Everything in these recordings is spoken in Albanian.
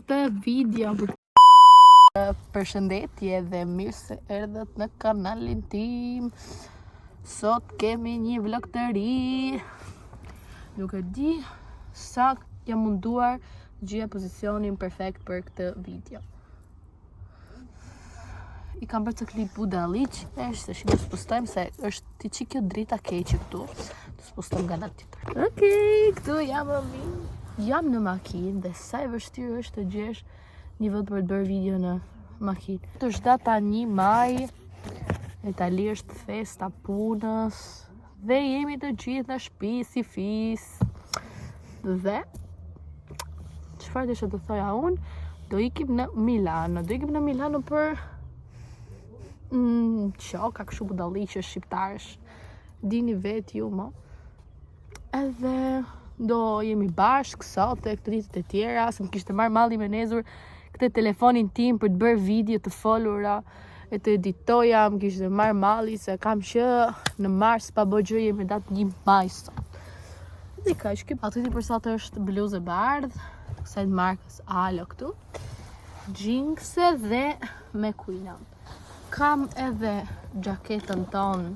për këtë video. Përshëndetje dhe mirë se erdhët në kanalin tim. Sot kemi një vlog të ri. Nuk e di sa jam munduar gjyja pozicionin perfekt për këtë video. I kam bërë të klip budalliq, se shi do s'postojmë se është ti që kjo drita keqe këtu. Do s'postojmë nga natë tjetër. Okej, këtu jam në makinë dhe sa e vështirë është të gjesh një vend për të bërë video në makinë. Të është data 1 maj, e tali është festa punës dhe jemi të gjithë në shtëpi si fis. Dhe çfarë desha të thoja unë, do ikim në Milano për qoka kështu budalliqe shqiptarësh. Dini vetë ju më. Edhe do jemi bashkë sot e këtë ditët e tjera, se më kishte marrë malli me nezur këtë telefonin tim për të bërë video të folura e të editoja, më kishte marrë malli se kam që në mars pa bë gjë, jemi datë 1 maj sot. Dhe kaq, ky outfiti për sot është bluzë e bardhë, kësaj markës Alo këtu, xhinse dhe me kuina. Kam edhe gjaketën tonë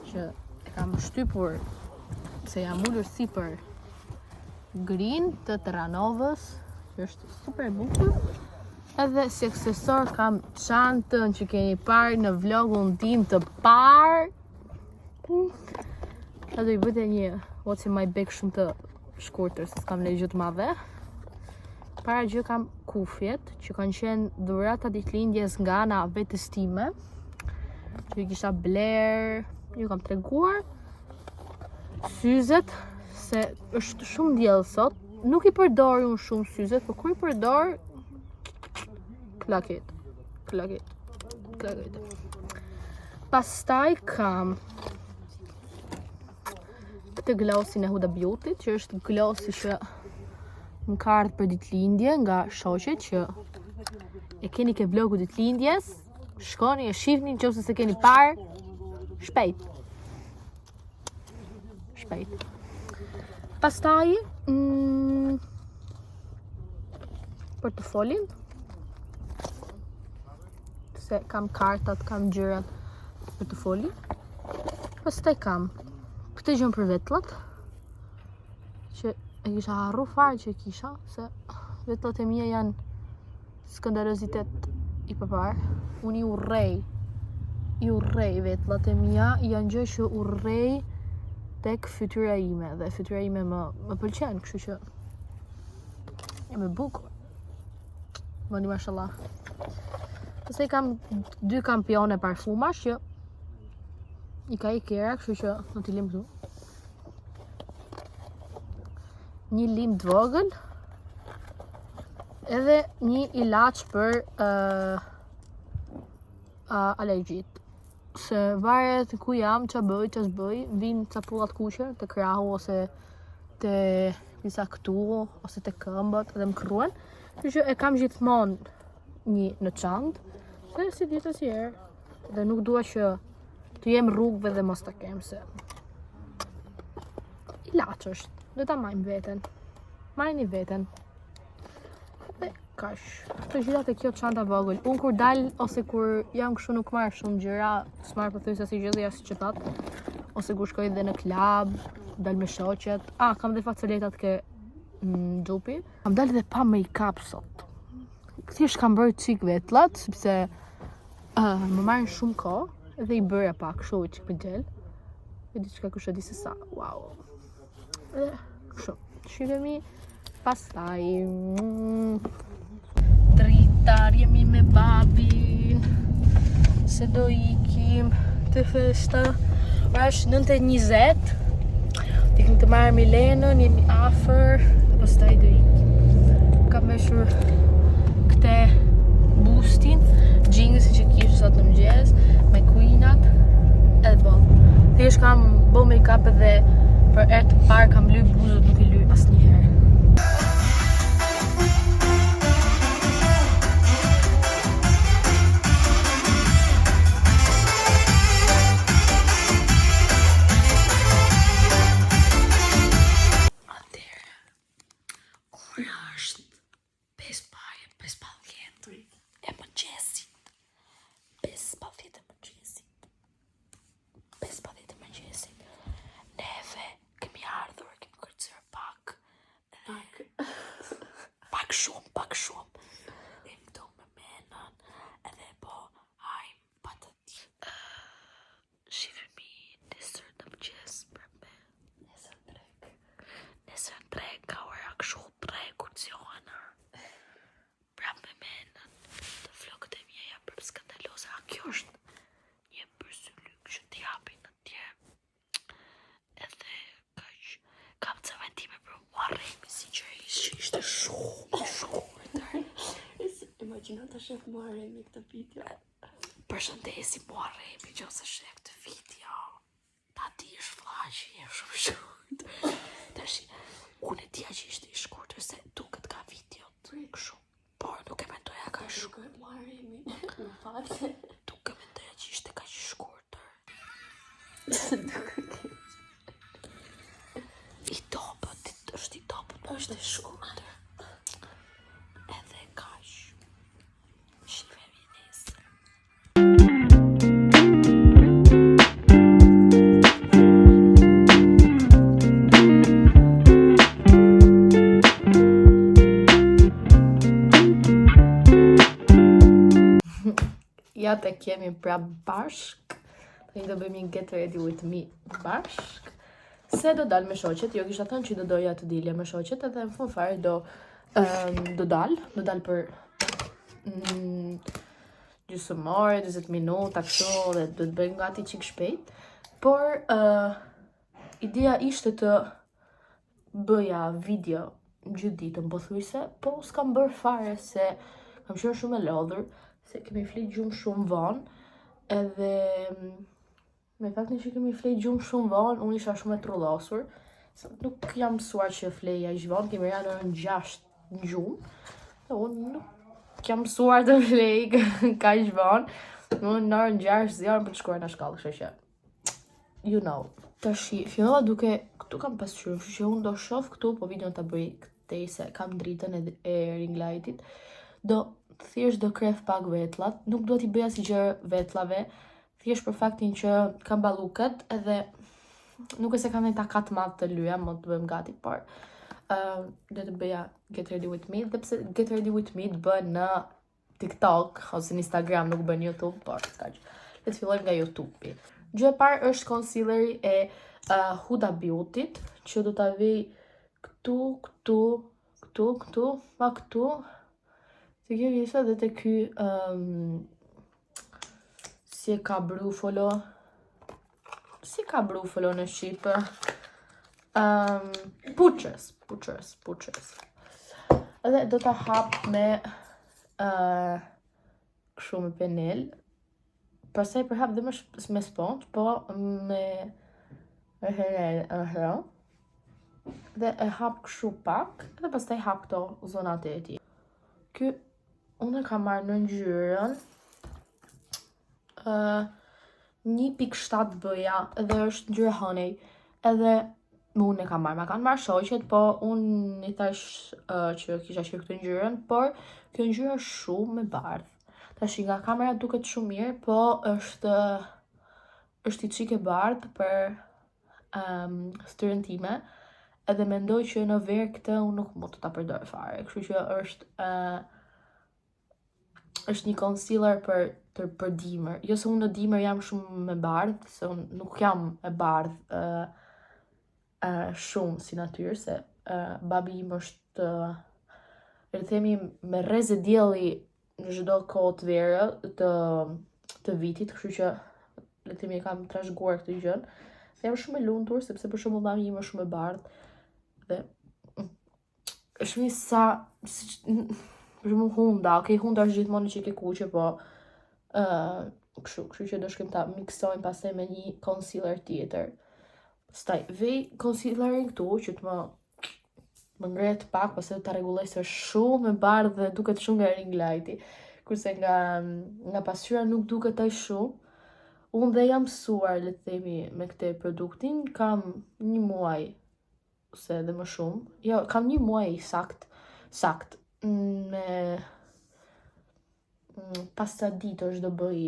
që e kam shtypur se jam ullur si për green të Terranovës, që është super bukur. Edhe si aksesor kam çantën që keni parë në vlogun tim të parë. Edhe i bëte një what's in my bag shumë të shkurtër, se s'kam lejë gjë të madhe. Para gjë kam kufjet, që kanë qenë dhurata ditëlindjes nga ana vetes time, që i kisha bler, ju kam treguar. Syzet, se është shumë diell sot, nuk i përdor unë shumë syzet, por kur i përdor, klakit. Pastaj kam këtë glossin e Huda Beauty, që është glossi që më ka ardhur për ditëlindje nga shoqet që e keni ke vlogu ditëlindjes, shkoni e shihni nëse se keni parë shpejt. Pastaj portofolin, se kam kartat, kam gjërat portofoli. Pastaj kam këtë gjën për vetllat, që e kisha harru fare që kisha, se vetllat e mia janë skandalozitet i papar. Unë i urrej vetllat e mia, janë gjë që urrej tek fytyra ime, dhe fytyra ime më pëlqen, kështu që jam e bukur. Mani mashallah. Pastaj kam 2 kampione parfumash që i ka Ikea, kështu që do t'i lëm këtu. Një lim të vogël, edhe një ilaç për alergjit. Se varet ku jam, qa bëj, qa s'bëj, vinë ca pullat kuqe, të krahu ose të disa këtu, ose të këmbët, edhe më kruen. Që e kam gjithmonë një në çantë, se si dita si herë, dhe nuk dua që të jem rrugëve dhe mos ta kem, se ilaç është. Do ta majni veten. Dhe kash. Këto gjëra te kjo çanta vogël. Unë kur dal ose kur jam kështu nuk marr shumë gjëra, s'marr pothuajse asnjë gjë jashtë qytet. Ose kur shkoj dhe në klub, dal me shoqet. Kam dhe facoletat ke xhupi. Kam dalë dhe pa make-up sot. Thjesht kam bërë çik vetllat, sepse më marrin shumë kohë dhe i bëra pak kështu çik me gel. E diçka kush e di se sa. Wow. Kështu, shihemi pastaj. Dritar, jemi me babin, se do ikim të festa. Ora është 9:20. Ikim të marrë Milenën, jemi afër, dhe pastaj do ikim. Kam meshur këte bustin, xhinsin që kishë sot në mëngjes, me kuinat, edhe bo. Thjesht kam bo make-up edhe për erë të parë kam lyp buzët, nuk i lyp asnjëherë. Atëherë, ora është 5 që në të shef Muharremi këtë video. Përshëndesi Muharremi, që ose shef këtë video. Ta ti është flaqi, e shumë shkurt. Tash, unë e tja që ishte i shkurtër se duket ka videot kështu. Por nuk e mendoja ka shkurtër. Muharremi, në fakt. Nuk e mendoja që ishte ka që shkurtër. I topët, është i topët, është i shkurtër. Edhe kaq. Shifemi nesër. Ja të kemi pra bashk. Ne do bëjmë një get ready with me bashk. Se do dal me shoqet, jo kisha thënë që do doja të dilja me shoqet, edhe në fund fare do dal për gjysmore, 20 minuta kështu, dhe do të bëjmë gati çik shpejt. Por ideja ishte të bëja video gjithë ditën pothuajse, po s'kam bërë fare se kam qenë shumë e lodhur, se kemi flet gjumë shumë vonë, edhe me faktin që kemi flet gjumë shumë vonë, unë isha shumë e trullosur, nuk jam mësuar që fleja i vonë, kemi rënë në 6 në gjumë, dhe unë nuk jam mësuar të flej ka i vonë, unë në orën 6 zjarën për të shkuar në shkallë, kështu që, you know. Tashi, fillova duke, këtu kam pasqyrë, kështu që unë do shoh këtu, po video të bëj këtej se kam dritën e ring lightit, do thjesht do kref pak vetlat, nuk do t'i bëja si gjë vetlave, thjesht për faktin që kam balluket edhe nuk e se kam një takat madh të lyja, më të bëjmë gati, por do të bëja get ready with me, dhe pse get ready with me të bën në TikTok ose në Instagram, nuk bën YouTube, por s'ka që. Le të fillojmë nga YouTube-i. Gjë e parë është concealeri e Huda Beauty, që do ta vej këtu, pa këtu. Të kjo vjesë dhe të ky si ka brufolo në Shqipë, puqës. Edhe do të hap me kështu me penel, pastaj përhap dhe me sponge, po me herë, dhe e hap kështu pak, dhe pastaj hap këto zonat e tij. Ky unë kam marrë në ngjyrën 1.7 bëja, edhe është ngjyra honey, edhe unë e kam marrë, ma kanë marrë shoqet, po unë i thash që kisha qenë këtë ngjyrën, por kjo ngjyra është shumë e bardhë. Tash nga kamera duket shumë mirë, po është i çik e bardhë për styrën time, edhe mendoj që në verë këtë unë nuk mund të ta përdor fare, kështu që është një concealer për dimër. Jo se unë në dimër jam shumë me bardhë, se unë nuk jam e bardhë shumë si natyrë, se babi im është, le të themi, me rrezë dielli në çdo kohë të verë të vitit, kështu që le të themi kam trashëguar këtë gjë. Jam shumë e lumtur sepse për shembull babi im është shumë e bardhë dhe është një sa për shembull Hunda, Hunda është gjithmonë që ke kuqe, po kështu që do shkim ta miksojmë pastaj me një concealer tjetër. Pastaj vej concealerin këtu që të më ngret pak, pastaj ta rregulloj se është shumë e bardhë dhe duket shumë nga ring lighti, kurse nga pasqyra nuk duket aq shumë. Unë dhe jam mësuar, le të themi, me këtë produktin, kam 1 muaj ose edhe më shumë. Jo, kam 1 muaj sakt. Me pas sa ditësh do bëj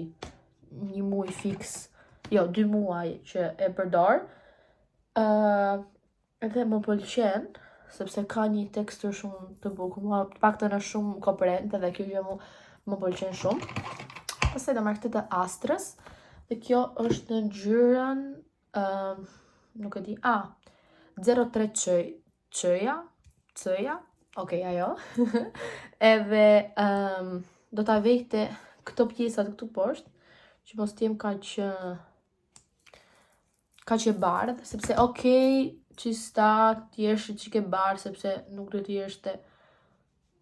1 muaj fix, jo 2 muaj që e përdor, edhe më pëlqen sepse ka një tekstur shumë të bukur, mua paktën është shumë koperente dhe kjo gjë më pëlqen shumë. Pastaj do marr këtë të Astrës, dhe kjo është në ngjyrën nuk e di, 03 C-ja, okej, ajo. Edhe do ta vejte këto pjesat këtu poshtë, që mos t'jem kaq e bardhë, sepse okej, qista t'jesh çik e bardhë, sepse nuk do t'jesh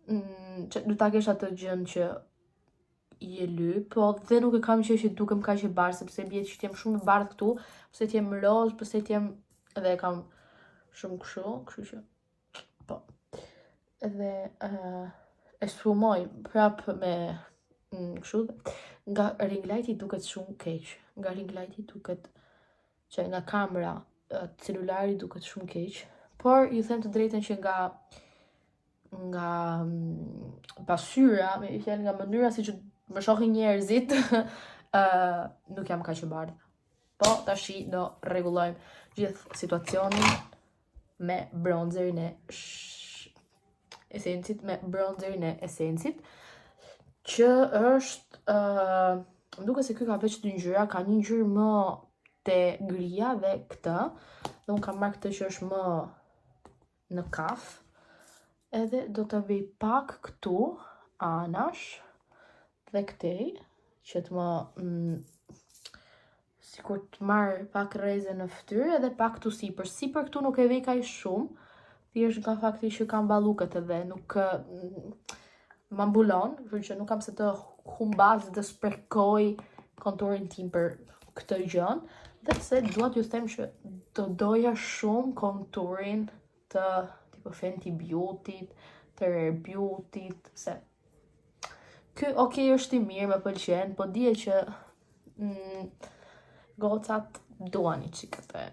që du ta kesh atë gjën që i e ly, po dhe nuk e kam që dukem kaq e bardhë, sepse bie që t'jem shumë e bardhë këtu, pse t'jem roz, pse t'jem edhe e kam shumë kështu që po. Edhe e sfumoj prap me kështu, nga ring lighti duket shumë keq. Nga ring lighti duket që nga kamera celulari duket shumë keq. Por ju them të drejtën që nga pasyra, nga mënyra si që më shohin njerëzit, nuk jam kaq e bardhë. Po tashi do rregullojmë gjithë situacionin me bronzerin e esencit, që është më duket se ky ka veç 2 ngjyra, ka një ngjyrë më te gria dhe këtë, dhe unë kam marrë këtë që është më në kaf, edhe do të bëj pak këtu anash dhe këtej, që të më sikur të marr pak rreze në fytyrë, edhe pak këtu sipër. Sipër këtu nuk e vej kaq shumë, thjesht nga fakti që kam balluket edhe nuk më mbulon, kështu që nuk kam se të humbas dhe sprekoj konturin tim për këtë gjën, dhe se dua t'ju them që do doja shumë konturin të tipo Fenty Beauty-t, të Rare Beauty-t, se ky është i mirë, më pëlqen, po dije që gocat duan i çik atë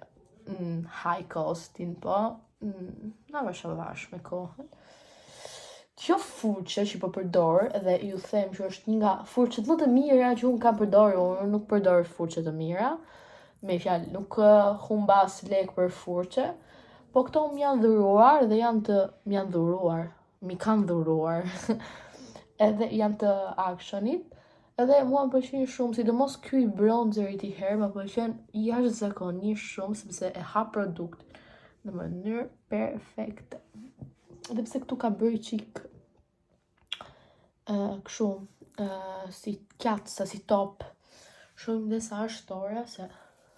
high costin, po na vash me kohën. Kjo furçe që po përdor, dhe ju them që është një nga furçet më të mira që unë kam përdorur, unë nuk përdor furçe të mira, me fjalë nuk humbas lek për furçe, po këto më janë dhuruar dhe mi kanë dhuruar, edhe janë të Actionit, edhe mua më pëlqen shumë, sidomos ky i bronzerit i herë më pëlqen jashtëzakonisht shumë, sepse e ha produktin në mënyrë perfekte. Edhe pse këtu ka bërë çik kështu si kjatsa, si top, shumë dhe sa është ora, se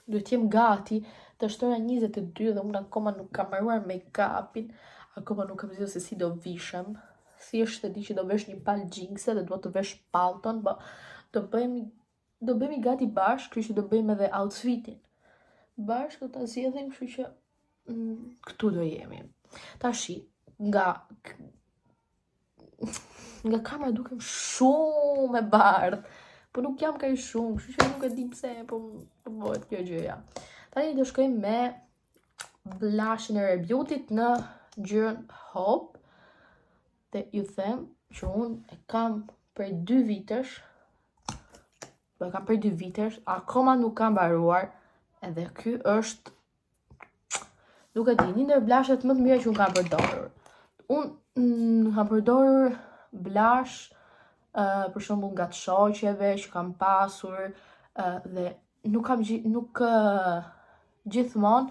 duhet jem gati të shtora 22 dhe unë akoma nuk kam marruar make-upin, akoma nuk kam zgjedhur se si do vishem. Thjesht e di që do vesh një palë xhinse dhe do të vesh pallton, po do bëhemi gati bashkë, kështu që do bëjmë edhe outfitin bashkë, do ta zgjedhim, kështu që këtu do jemi. Tashi, nga kamera dukem shumë e bardhë, po nuk jam kaq shumë, kështu që nuk e di pse po bëhet kjo gjëja. Tani do shkojmë me blushin e Rare Beauty-t në ngjyrën Hope. Dhe ju them që unë e kam për 2 vitesh, akoma nuk kam mbaruar, edhe ky është, nuk e di, një ndër blushet më të mira që unë kam përdorur. Unë kam përdorur blush për shembull nga të shoqeve që kam pasur, dhe nuk gjithmonë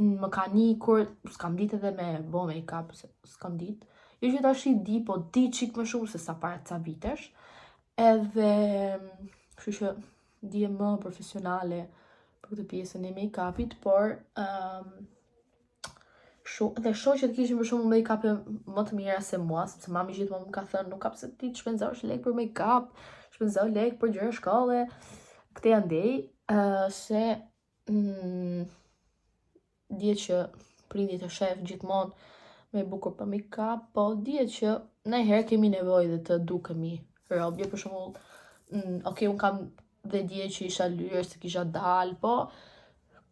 më ka nikur, s'kam ditë edhe me bo make-up, s'kam ditë. Jo që tash i di, po di çik më shumë se sa para ca vitesh, edhe kështu që dije më profesionale për këtë pjesën e make-upit, por dhe shoqet kishin për shembull make-up më të mira se mua, sepse mami gjithmonë më ka thënë nuk ka pse ti të shpenzosh lekë për make-up, shpenzo lekë për gjëra shkolle. Këtë andej se dije që prindit e shef gjithmonë me bukur për make-up, po dihet që ndonjëherë kemi nevojë dhe të dukemi robje, për shembull, unë kam dhe dije që isha lyer se kisha dal, po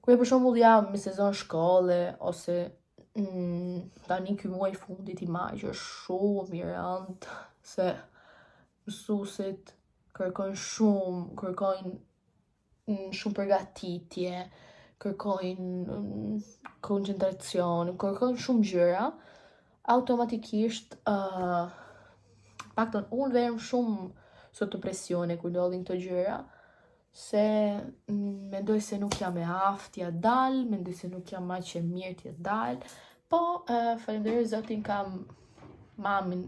kur për shembull jam në sezon shkolle ose tani ky muaj fundit i maj që është shumë i rënd, se mësuesit kërkojnë shumë përgatitje, kërkojnë koncentracion, kërkojnë shumë gjëra, automatikisht paktën unë vem shumë sotto presione kur ndodhin këto gjëra, se mendoj se nuk jam e aftë t'ja dal, mendoj se nuk jam aq e mirë t'ja dal, po faleminderit Zotin kam mamin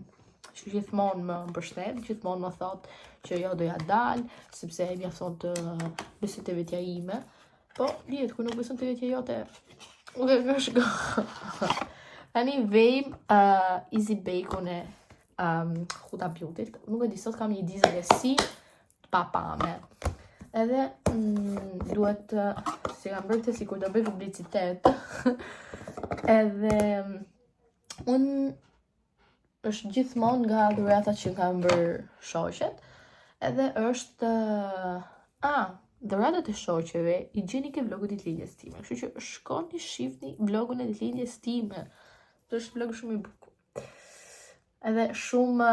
që gjithmonë më mbështet, gjithmonë më thot që jo doja dal, sepse e mjafton të besoj te vetja ime. Po, dihet, kur nuk beson të vetja jote, nuk e ka shko. Tani vejmë Easy Bacon e Huda Beauty. Nuk e di, sot kam një dizëlesi të papame. Edhe duhet, si kam bërë këtë sikur do bëj publicitet. Edhe unë është gjithmonë nga dhuratat që kam bërë shoqet. Edhe është dhuratat e shoqeve i gjeni ke vlogu ditëlindjes time. Kështu që shkoni shifni vlogun e ditëlindjes time. Është vlog shumë i bukur. Edhe shumë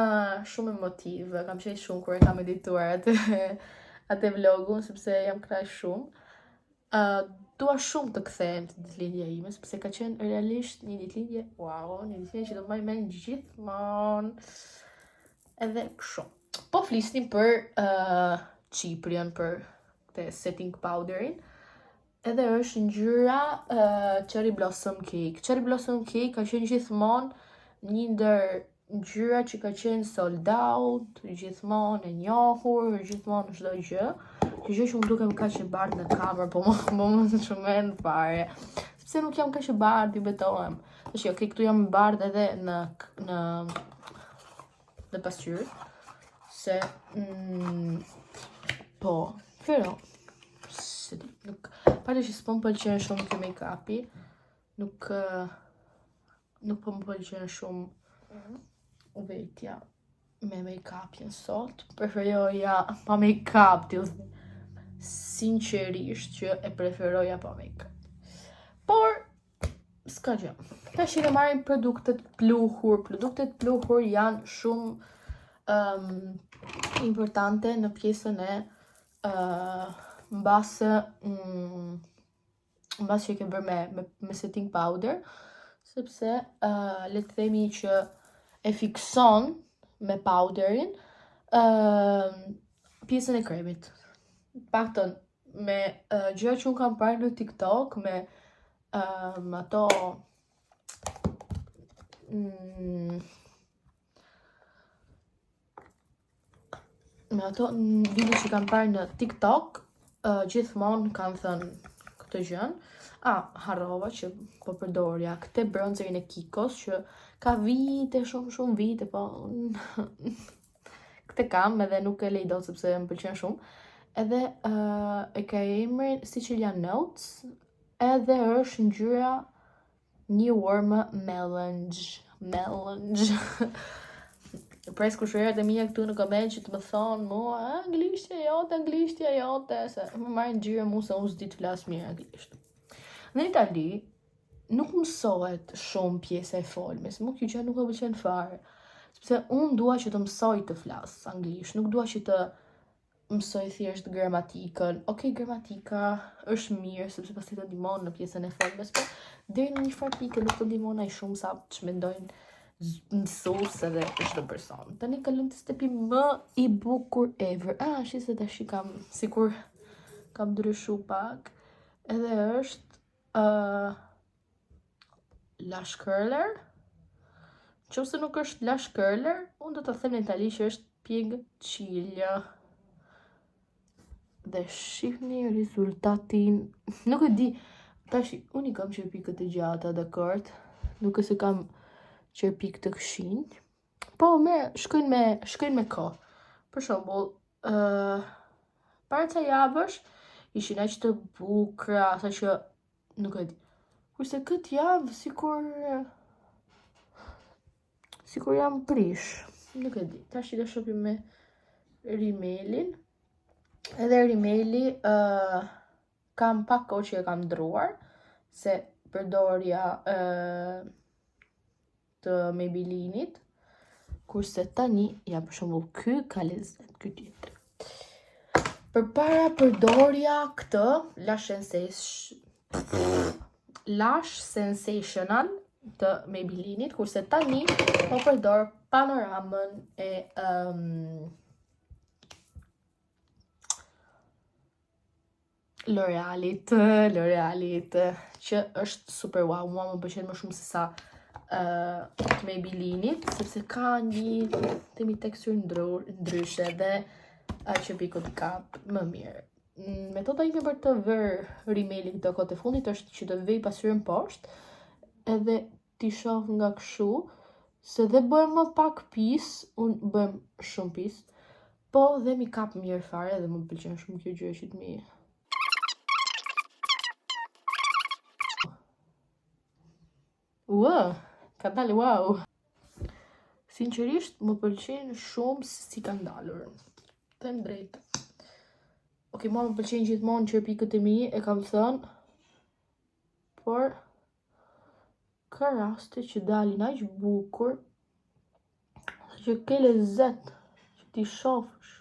emotiv. Kam qenë shumë kur e kam edituar atë vlogun sepse jam kraj shumë. Dua shumë të kthehem te ditëlindja ime sepse ka qenë realisht një ditëlindje, një ditëlindje që do mbaj mend gjithmonë. Edhe shumë. Po flisnim për Ciprian, për këtë setting powderin. Edhe është ngjyra Cherry Blossom Cake. Cherry Blossom Cake ka qenë gjithmonë një ndër ngjyra që ka qenë sold out, gjithmonë e njohur, gjithmonë çdo gjë. Kjo gjë që më dukem kaq e bardhë në kamer, po më çmend fare. Sepse nuk jam kaq e bardhë, ju betohem. Tash okay, këtu jam e bardhë edhe në pasqyrë. Se po, pero nuk pare që s'po më pëlqen shumë kjo make-upi. Nuk po më pëlqen shumë vetja me make-upin sot. Preferoja pa make-up, sinqerisht që e preferoja pa make-up. Por s'ka gjë. Tash i marrim produktet pluhur. Produktet pluhur janë shumë importante në pjesën e mbas që ke bërë me setting powder, sepse le të themi që e fikson me powderin pjesën e kremit. Paktën me gjëra që unë kam parë në TikTok, me ato video që kam parë në TikTok, gjithmonë kanë thënë këtë gjën. Harrova që po përdorja këtë bronzerin e Kikos që ka vite, shumë vite, po këtë kam edhe nuk e lej dot sepse më pëlqen shumë. Edhe e ka emrin Sicilian Notes, edhe është ngjyra New Warm Melange. Pres kushërirat e mia këtu në koment që të më thonë mua anglishtja jote, se më marrin ngjyrë mua se unë s'di të flas mirë anglisht. Në Itali nuk mësohet shumë pjesa e folmes, mua kjo gjë nuk më pëlqen fare. Sepse unë dua që të mësoj të flas anglisht, nuk dua që të mësoj thjesht gramatikën. Okej, gramatika është mirë sepse pastaj të ndihmon në pjesën e folmes, por deri në një farë pike nuk të ndihmon ai shumë sa ç'mendojnë mësues edhe çdo person. Tani kalojmë te stepi më i bukur ever. Shise tash kam sikur kam ndryshu pak. Edhe është lash curler. Nëse nuk është lash curler, unë do të them në itali që është piegë ciglia. Dhe shihni rezultatin. Nuk e di, tash unë i kam qerpikët të gjata, dakord. Nuk e se kam qerpik të këshinj. Po, shkojnë me kohë. Për shembull, para ca javësh ishin aq të bukura, sa që nuk e di. Kurse këtë javë sikur jam prish. Nuk e di. Tash do shohim me rimelin. Edhe rimeli kam pak kohë që e kam ndruar, se përdorja të Maybellinit, kurse tani ja për shembull ky ka lezet, ky tjetër. Përpara përdorja këtë Lash Sensational të Maybellinit, kurse tani po përdor Panoramën e L'Orealit, që është super wow. Mua më pëlqen më shumë se sa Maybellinit, sepse ka një teksturë ndryshe dhe që pikut ka më mirë. Metoda ime për të vërë rimelin të kohët e fundit është që të vej pasqyrën poshtë edhe t'i shoh nga kështu se dhe bëhem më pak pis, unë bëhem shumë pis, po dhe mi kap mirë fare dhe më pëlqen shumë kjo gjë që të mi. Ka dalë wow. Sinqerisht më pëlqen shumë si ka ndalur. Them drejtë. Okej, mua më pëlqen gjithmonë qerpikët e mi, e kam thënë. Por ka raste që dalin aq bukur që ke lezet që ti shofësh.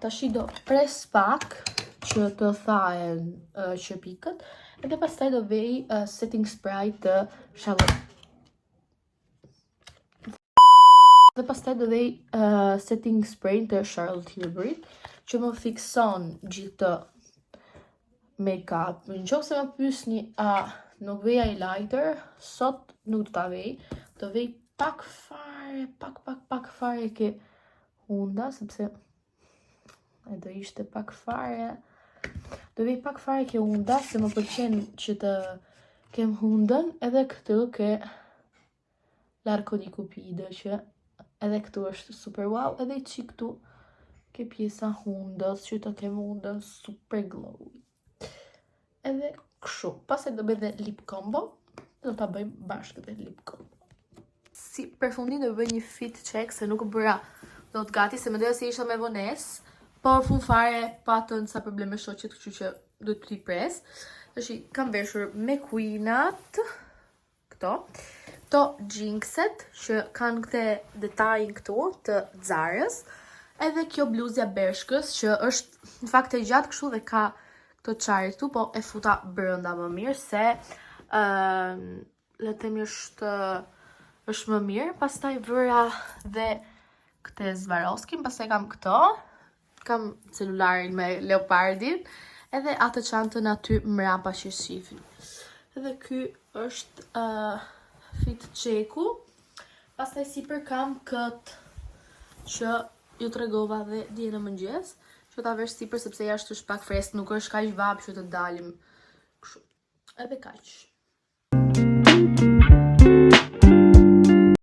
Tashi do pres pak që të thahen qerpikët, edhe pastaj do vej setting spray të Charlotte. Dhe pastaj do vej setting spray të Charlotte Tilbury, që më fikson gjithë make-up. Në qoftë se më pyesni a nuk vej highlighter, sot nuk do ta vej. Do vej pak fare ke hunda, sepse e do ishte pak fare. Do vej pak fare ke hunda, se më pëlqen që të kem hundën, edhe këtu ke l'arco di Cupido, që edhe këtu është super wow, edhe që këtu ke pjesa hundës, që të kem hundën super glowy. Edhe kështu, pastaj do bëj dhe lip combo, do ta bëjmë bashkë dhe lip combo. Si përfundim do bëj një fit check, se nuk bëra do të gati, se mendoja se isha me vonesë. Po fund fare patën sa probleme shoqet, kështu që do të pres. Tashi kam veshur me Queenat këto Jinxet që kanë këte detajin këtu të Zarës, edhe kjo bluzja beshkës që është në fakt e gjatë kështu dhe ka këto çare këtu, po e futa brenda më mirë se le të themi është më mirë. Pastaj vëra dhe këte Swarovski, pastaj kam këto. Kam celularin me leopardin, edhe atë çantën aty mrapa që shifin. Edhe ky është fit cheku. Pastaj sipër kam kët që ju tregova dhe dje në mëngjes, që ta vesh sipër sepse jashtë është pak freskë, nuk është kaq vap që të dalim kështu. Edhe kaq.